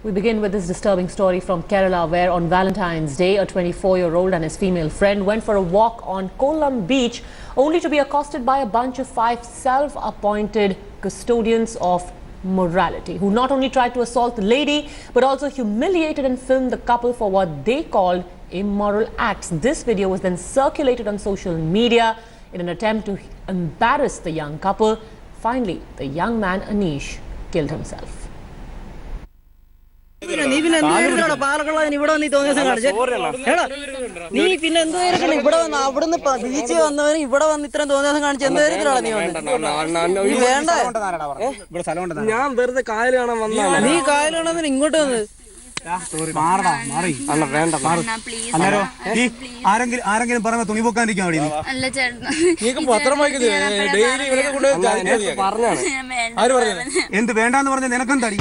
We begin with this disturbing story from Kerala, where on Valentine's Day, a 24-year-old and his female friend went for a walk on Kollam beach, only to be accosted by a bunch of 5 self-appointed custodians of morality, who not only tried to assault the lady, but also humiliated and filmed the couple for what they called immoral acts. This video was then circulated on social media in an attempt to embarrass the young couple. Finally, the young man, Anish, killed himself. നീ പിന്നെ എന്ത് പാലക്കുള്ള ഇവിടെ വന്ന് തോന്നിയ നീ പിന്നെ എന്ത് ഇവിടെ വന്ന് അവിടുന്ന് ബീച്ച് വന്നവന് ഇവിടെ വന്ന് ഇത്രയും തോന്നിയ കാണിച്ച് എന്ത് നീ വേണ്ട ഞാൻ വെറുതെ കായൽ കാണാൻ വന്ന നീ കായൽ കാണാൻ ഇങ്ങോട്ട് വന്നത് ആരെങ്കിലും പറഞ്ഞ തുണി പോക്കാനിരിക്കും എന്ത് വേണ്ടെന്ന് പറഞ്ഞ നിനക്കെന്തടി?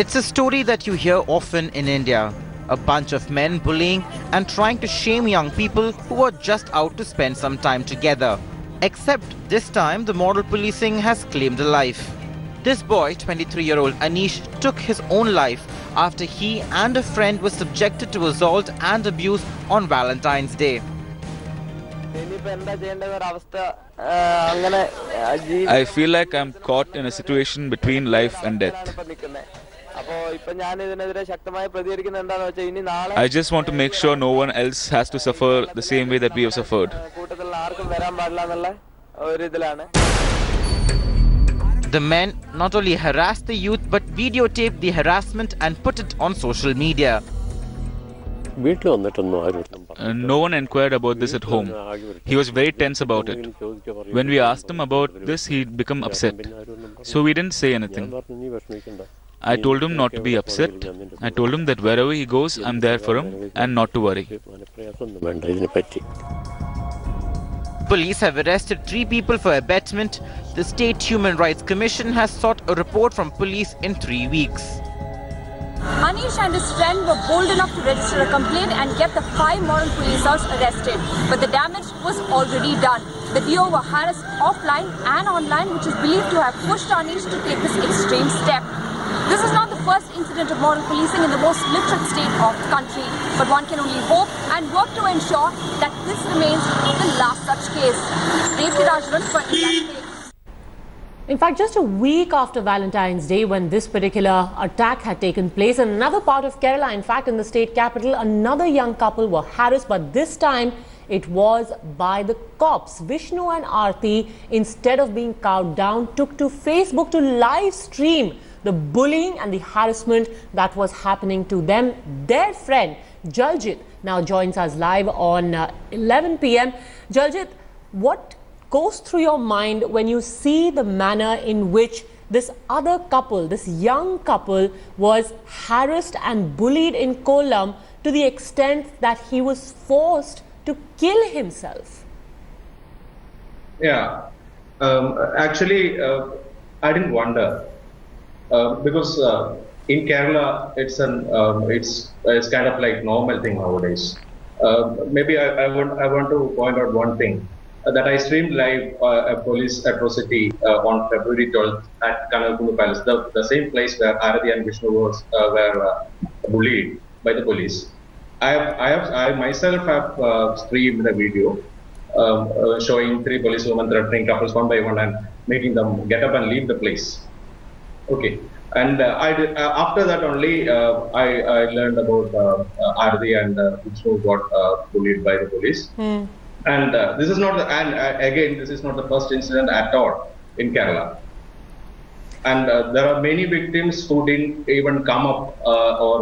It's a story that you hear often in India. A bunch of men bullying and trying to shame young people who are just out to spend some time together. Except this time the moral policing has claimed a life. This boy, 23-year-old Anish, took his own life after he and a friend were subjected to assault and abuse on Valentine's Day. I feel like I'm caught in a situation between life and death. I just want to make sure no one else has to suffer the same way that we have suffered. The men not only harassed the youth but videotaped the harassment and put it on social media. No one inquired about this at home. He was very tense about it. When we asked him about this, he'd become upset. So we didn't say anything. I told him not to be upset. I told him that wherever he goes, I'm there for him and not to worry. Police have arrested 3 people for abetment. The State Human Rights Commission has sought a report from police in 3 weeks. Anish and his friend were bold enough to register a complaint and get the 5 moral policers arrested. But the damage was already done. The duo were harassed offline and online, which is believed to have pushed Anish to take this extreme step. This is not the first incident of moral policing in the most literate state of the country, but one can only hope and work to ensure that this remains the last such case. For India. In fact, just a week after Valentine's Day, when this particular attack had taken place in another part of Kerala, in fact in the state capital, another young couple were harassed, but this time it was by the cops. Vishnu and Aarti, instead of being cowed down, took to Facebook to live stream the bullying and the harassment that was happening to them. Their friend Jaljit now joins us live on 11 p.m. Jaljit, what goes through your mind when you see the manner in which this other couple, this young couple, was harassed and bullied in Kollam to the extent that he was forced to kill himself? Yeah, actually, I didn't wonder because in Kerala it's kind of like normal thing nowadays. Maybe I want to point out one thing. That I streamed live a police atrocity on February 12th at Kanakulu Palace, the same place where Aarti and Vishnu were bullied by the police. I myself have streamed a video showing 3 policewomen threatening couples one by one and making them get up and leave the place. Okay, and after that only I learned about Aarti and Vishnu got bullied by the police. And this is not again this is not the first incident at all in Kerala. And there are many victims who didn't even come up or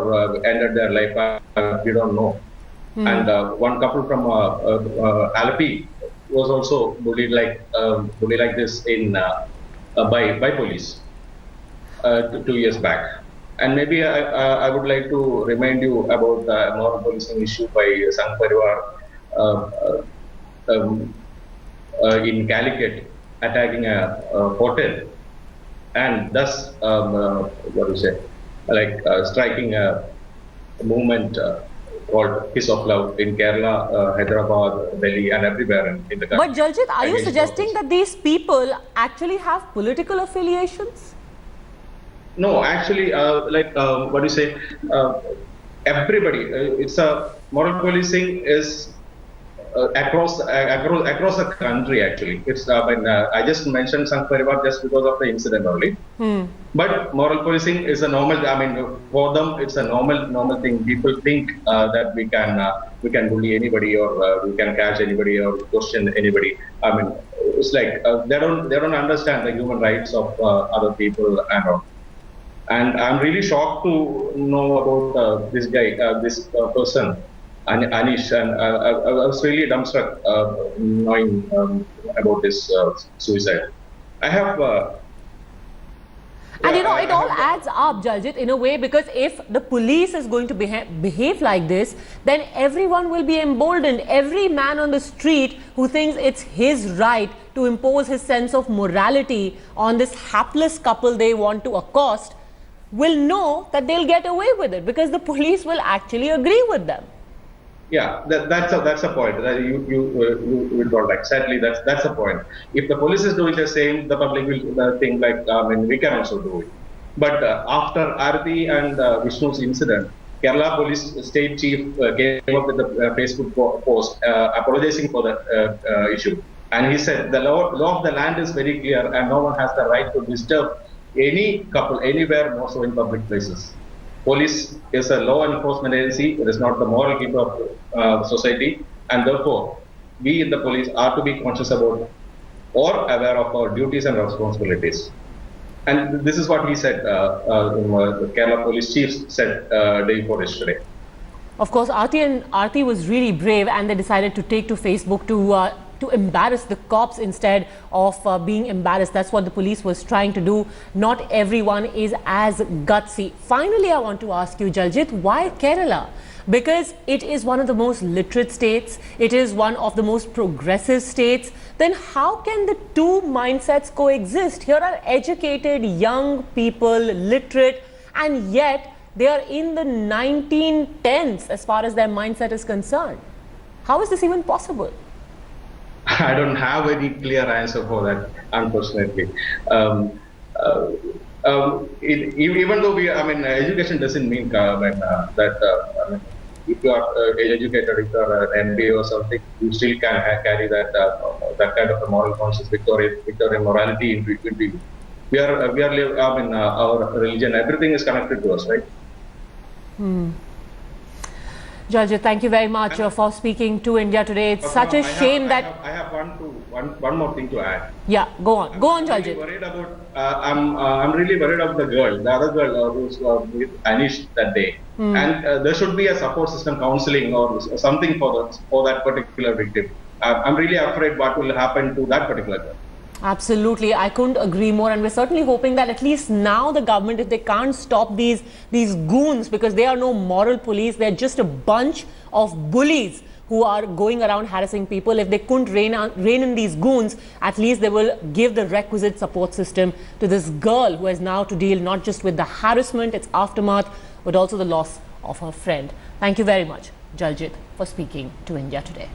ended their life. We don't know. And one couple from Alapi was also bullied like this in by police 2 years back. And maybe I would like to remind you about the moral policing issue by Sangh Parivar in Calicut, attacking a hotel and thus striking a movement called Kiss of Love in Kerala, Hyderabad, Delhi and everywhere in the country. But Jaljit, are you suggesting that these people actually have political affiliations? No, actually, what do you say? Everybody, it's a moral policing is across the country. Actually, it's I just mentioned Sankt Parivar just because of the incident only. But moral policing is a normal. I mean, for them, it's a normal thing. People think that we can bully anybody or we can catch anybody or question anybody. I mean, it's like they don't understand the human rights of other people and all. And I'm really shocked to know about this guy, this person, Anish, and I was really dumbstruck knowing about this suicide. I have. And it all adds up, Jaljit, in a way, because if the police is going to behave like this, then everyone will be emboldened. Every man on the street who thinks it's his right to impose his sense of morality on this hapless couple they want to accost will know that they'll get away with it because the police will actually agree with them. Yeah, that's a point. That you got exactly that's the point. If the police is doing the same, the public will think like we can also do it. But after Arati and Vishnu's incident, Kerala Police State Chief came up with a Facebook post apologizing for the issue, and he said the law of the land is very clear, and no one has the right to disturb any couple anywhere, also in public places. Police is a law enforcement agency. It is not the moral keeper of society, and therefore, we in the police are to be conscious about or aware of our duties and responsibilities. And this is what he said. The Kerala Police Chief said day before yesterday. Of course, Aarti was really brave, and they decided to take to Facebook to embarrass the cops instead of being embarrassed. That's what the police was trying to do. Not everyone is as gutsy. Finally, I want to ask you, Jaljit, why Kerala? Because it is one of the most literate states. It is one of the most progressive states. Then how can the two mindsets coexist? Here are educated young people, literate, and yet they are in the 1910s as far as their mindset is concerned. How is this even possible? I don't have any clear answer for that, unfortunately. Even though education doesn't mean if you are educated, if you are an MBA or something, you still can carry that kind of a moral conscience, Victorian morality into you. We are our religion, everything is connected to us, right? Jaljit, thank you very much for speaking to India today. It's such a shame that I have one more thing to add. Yeah, go on, Jaljit. I'm really worried about the girl, the other girl who's with Anish that day, and there should be a support system, counseling or something for that particular victim. I'm really afraid what will happen to that particular girl. Absolutely, I couldn't agree more, and we're certainly hoping that at least now the government, if they can't stop these goons, because they are no moral police, they're just a bunch of bullies who are going around harassing people. If they couldn't rein in these goons, at least they will give the requisite support system to this girl who has now to deal not just with the harassment, its aftermath, but also the loss of her friend. Thank you very much, Jaljit, for speaking to India today.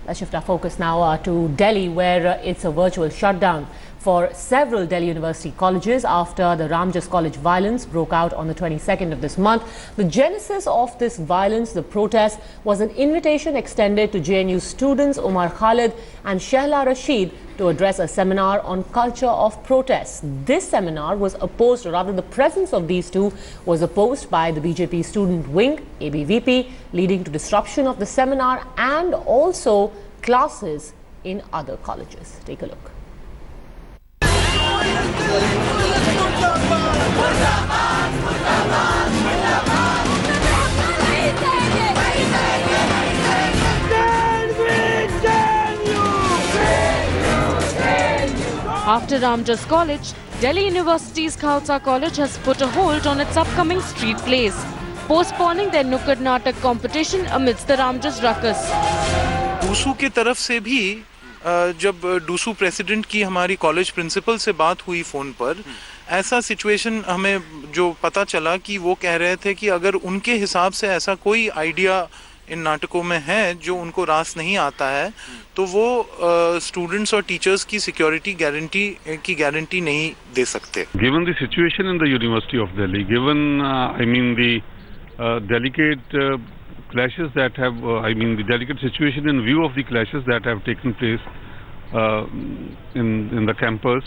Let's shift our focus now to Delhi, where it's a virtual shutdown for several Delhi University colleges after the Ramjas College violence broke out on the 22nd of this month. The genesis of this violence, the protest, was an invitation extended to JNU students Umar Khalid and Shehla Rashid to address a seminar on culture of protest. This seminar was opposed, or rather the presence of these two was opposed by the BJP student wing, ABVP, leading to disruption of the seminar and also classes in other colleges. Take a look. After Ramjas College, Delhi University's Khalsa College has put a hold on its upcoming street plays, postponing their Nukkad Natak competition amidst the Ramjas ruckus. DUSU की तरफ से भी जब DUSU president की हमारी college principal से बात हुई फ़ोन पर, ऐसा सिचुएशन हमें जो पता चला कि वो कह रहे थे कि अगर उनके हिसाब से ऐसा कोई आइडिया इन नाटकों में है जो उनको रास नहीं आता है, तो वो स्टूडेंट्स और टीचर्स की सिक्योरिटी की गारंटी नहीं दे सकते। Given the situation in the University of Delhi, given the delicate clashes that have, the delicate situation in view of the clashes that have taken place in the campus,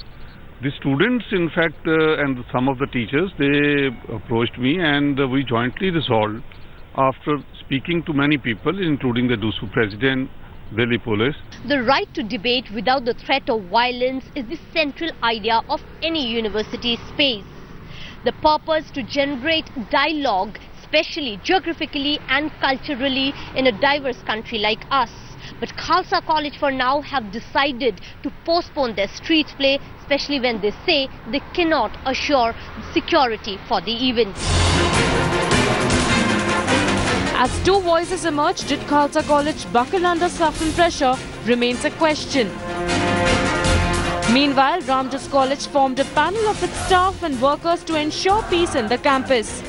the students, in fact, and some of the teachers, they approached me, and we jointly resolved, after speaking to many people, including the DUSU president, Delhi police. The right to debate without the threat of violence is the central idea of any university space. The purpose to generate dialogue, especially geographically and culturally, in a diverse country like us. But Khalsa College for now have decided to postpone their street play, especially when they say they cannot assure security for the event. As two voices emerge, did Khalsa College buckle under sudden pressure remains a question. Meanwhile, Ramjas College formed a panel of its staff and workers to ensure peace in the campus.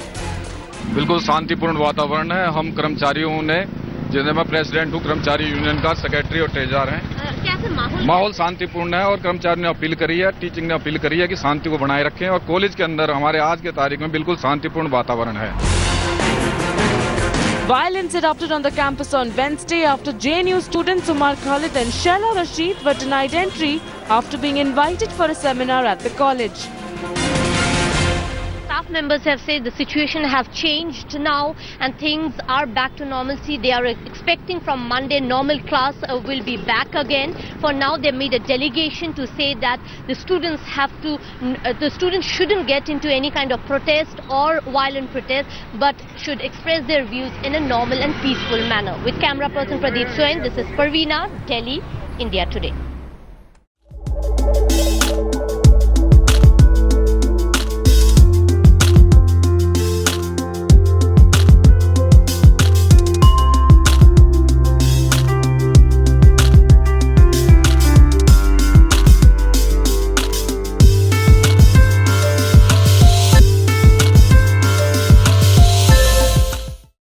बिल्कुल शांतिपूर्ण वातावरण है। हम कर्मचारियों ने, जिन्हें मैं president हूँ कर्मचारी यूनियन का, सेक्रेटरी और ट्रेजर हैं, माहौल शांतिपूर्ण है और कर्मचारियों ने अपील करी है, टीचिंग ने अपील करी है कि शांति को बनाए रखें और कॉलेज के अंदर हमारे आज के तारीख में बिल्कुल शांतिपूर्ण वातावरण है। Violence erupted on the campus on Wednesday after JNU students Umar Khalid and Shaila Rashid were denied entry after being invited for a seminar at the college. Staff members have said the situation have changed now and things are back to normalcy. They are expecting from Monday normal class will be back again. For now, they made a delegation to say that the students shouldn't get into any kind of protest or violent protest, but should express their views in a normal and peaceful manner. With camera person Pradeep Swain, this is Parveena, Delhi, India Today.